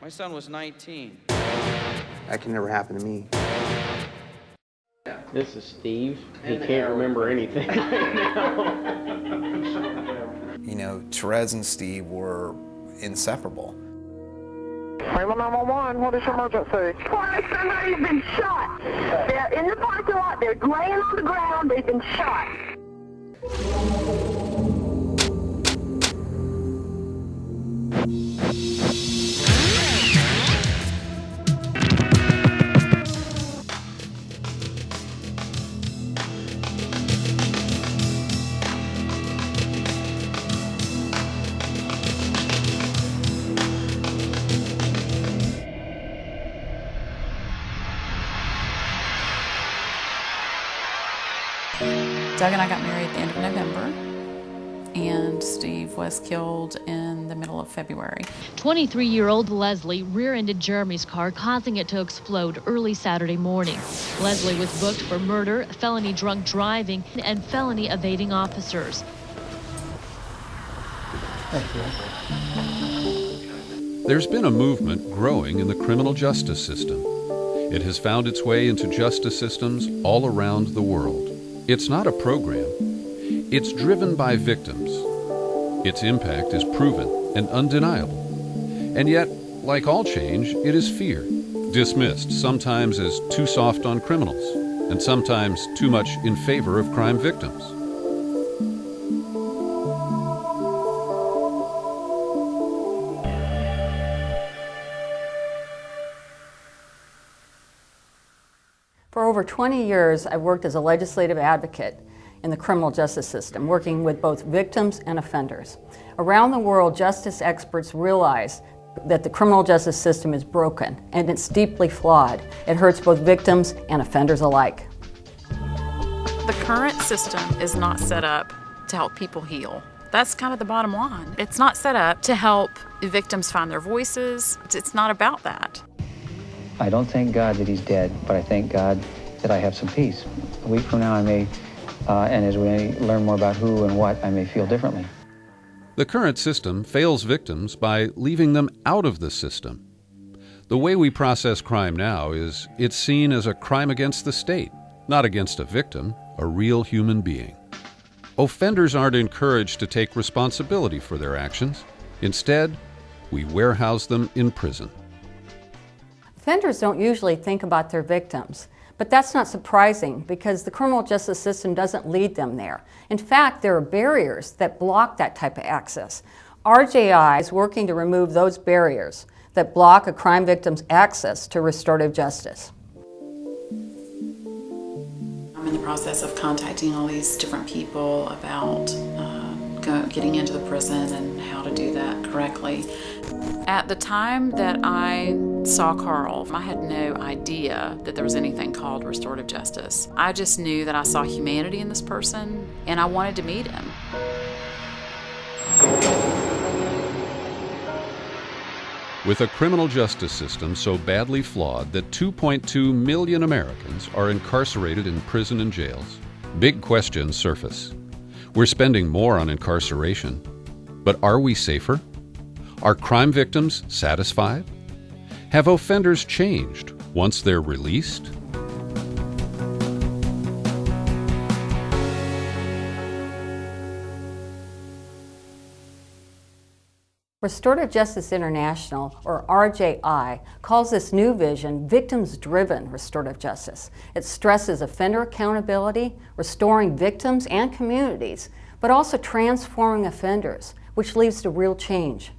My son was 19. That can never happen to me. This is Steve. He can't remember anything right now. You know, Therese and Steve were inseparable. Salem 911, what is your emergency? Somebody's been shot. They're in the parking lot. They're laying on the ground. They've been shot. Doug and I got married at the end of November, and Steve was killed in the middle of February. 23-year-old Leslie rear-ended Jeremy's car, causing it to explode early Saturday morning. Leslie was booked for murder, felony drunk driving, and felony evading officers. There's been a movement growing in the criminal justice system. It has found its way into justice systems all around the world. It's not a program. It's driven by victims. Its impact is proven and undeniable. And yet, like all change, it is feared, dismissed sometimes as too soft on criminals, and sometimes too much in favor of crime victims. For over 20 years, I've worked as a legislative advocate in the criminal justice system, working with both victims and offenders. Around the world, justice experts realize that the criminal justice system is broken and it's deeply flawed. It hurts both victims and offenders alike. The current system is not set up to help people heal. That's kind of the bottom line. It's not set up to help victims find their voices. It's not about that. I don't thank God that he's dead, but I thank God that I have some peace. A week from now I may, and as we learn more about who and what, I may feel differently. The current system fails victims by leaving them out of the system. The way we process crime now is it's seen as a crime against the state, not against a victim, a real human being. Offenders aren't encouraged to take responsibility for their actions. Instead, we warehouse them in prison. Offenders don't usually think about their victims, but that's not surprising because the criminal justice system doesn't lead them there. In fact, there are barriers that block that type of access. RJI is working to remove those barriers that block a crime victim's access to restorative justice. I'm in the process of contacting all these different people about getting into the prison and how to do that correctly. At the time that I saw Carl, I had no idea that there was anything called restorative justice. I just knew that I saw humanity in this person and I wanted to meet him. With a criminal justice system so badly flawed that 2.2 million Americans are incarcerated in prison and jails, big questions surface. We're spending more on incarceration, but are we safer? Are crime victims satisfied? Have offenders changed once they're released? Restorative Justice International, or RJI, calls this new vision victims-driven restorative justice. It stresses offender accountability, restoring victims and communities, but also transforming offenders, which leads to real change.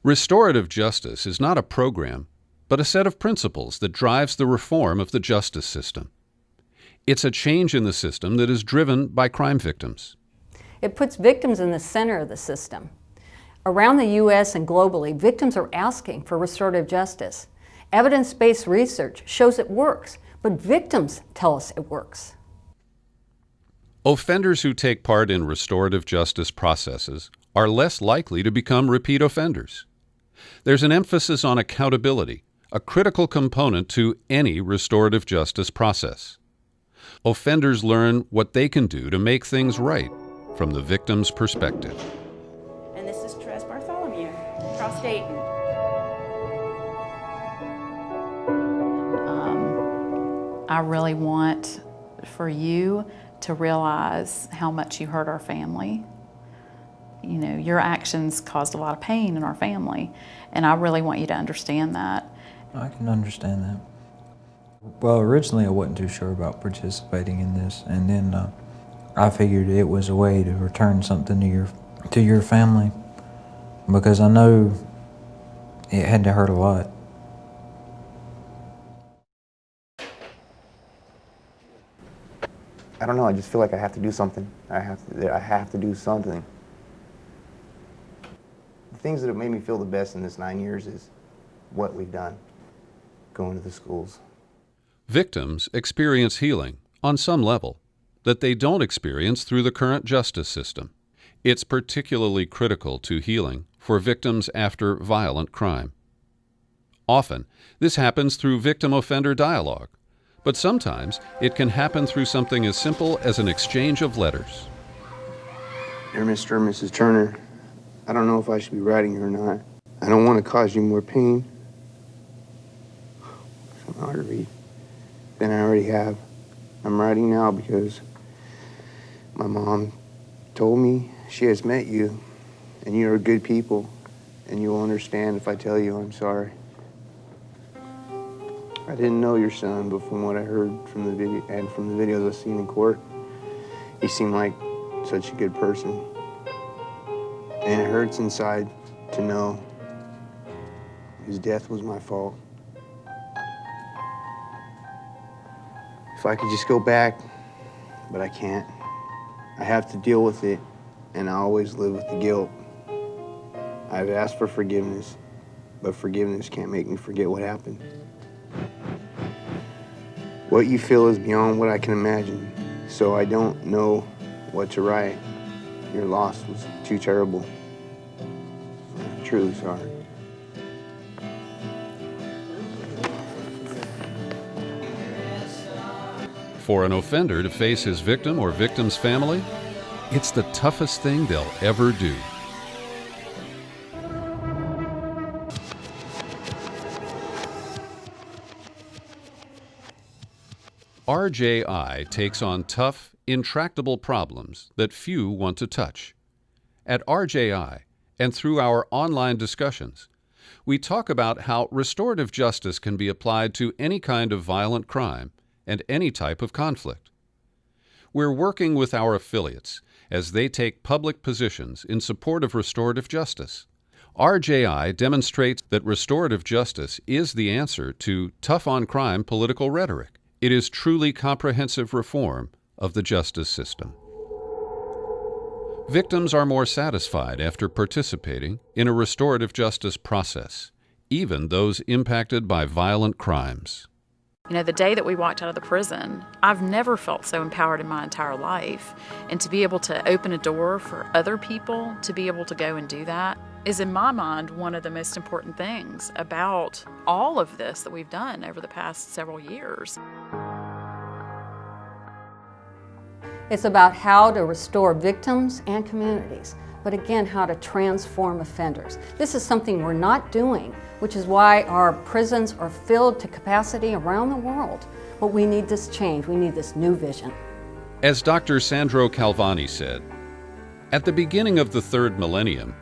Restorative justice is not a program, but a set of principles that drives the reform of the justice system. It's a change in the system that is driven by crime victims. It puts victims in the center of the system. Around the U.S. and globally, victims are asking for restorative justice. Evidence-based research shows it works, but victims tell us it works. Offenders who take part in restorative justice processes are less likely to become repeat offenders. There's an emphasis on accountability, a critical component to any restorative justice process. Offenders learn what they can do to make things right from the victim's perspective. Across Dayton. I really want for you to realize how much you hurt our family. You know, your actions caused a lot of pain in our family, and I really want you to understand that. I can understand that. Well, originally I wasn't too sure about participating in this, and then I figured it was a way to return something to your family, because I know it had to hurt a lot. I don't know, I just feel like I have to do something. I have to do something. The things that have made me feel the best in this 9 years is what we've done, going to the schools. Victims experience healing on some level that they don't experience through the current justice system. It's particularly critical to healing for victims after violent crime. Often, this happens through victim-offender dialogue, but sometimes it can happen through something as simple as an exchange of letters. Dear Mr. and Mrs. Turner, I don't know if I should be writing or not. I don't want to cause you more pain. It's hard to read than I already have. I'm writing now because my mom told me she has met you, and you are good people, and you will understand if I tell you I'm sorry. I didn't know your son, but from what I heard from the video and from the videos I've seen in court, he seemed like such a good person. And it hurts inside to know his death was my fault. If I could just go back, but I can't. I have to deal with it, and I always live with the guilt. I've asked for forgiveness, but forgiveness can't make me forget what happened. What you feel is beyond what I can imagine, so I don't know what to write. Your loss was too terrible. I'm truly sorry. For an offender to face his victim or victim's family, it's the toughest thing they'll ever do. RJI takes on tough, intractable problems that few want to touch. At RJI, and through our online discussions, we talk about how restorative justice can be applied to any kind of violent crime and any type of conflict. We're working with our affiliates as they take public positions in support of restorative justice. RJI demonstrates that restorative justice is the answer to tough-on-crime political rhetoric. It is truly comprehensive reform of the justice system. Victims are more satisfied after participating in a restorative justice process, even those impacted by violent crimes. You know, the day that we walked out of the prison, I've never felt so empowered in my entire life. And to be able to open a door for other people to be able to go and do that is, in my mind, one of the most important things about all of this that we've done over the past several years. It's about how to restore victims and communities, but again, how to transform offenders. This is something we're not doing, which is why our prisons are filled to capacity around the world. But we need this change. We need this new vision. As Dr. Sandro Calvani said, at the beginning of the third millennium,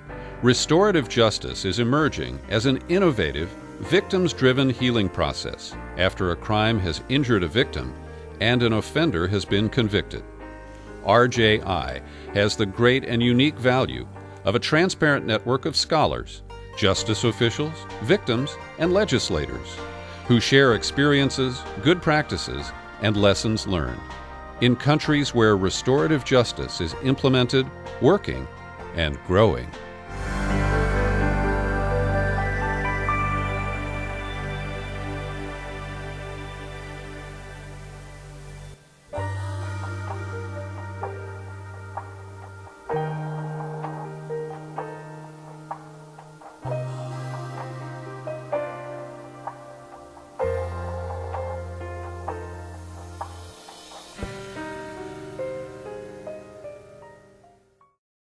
restorative justice is emerging as an innovative, victims-driven healing process after a crime has injured a victim and an offender has been convicted. RJI has the great and unique value of a transparent network of scholars, justice officials, victims, and legislators who share experiences, good practices, and lessons learned in countries where restorative justice is implemented, working, and growing.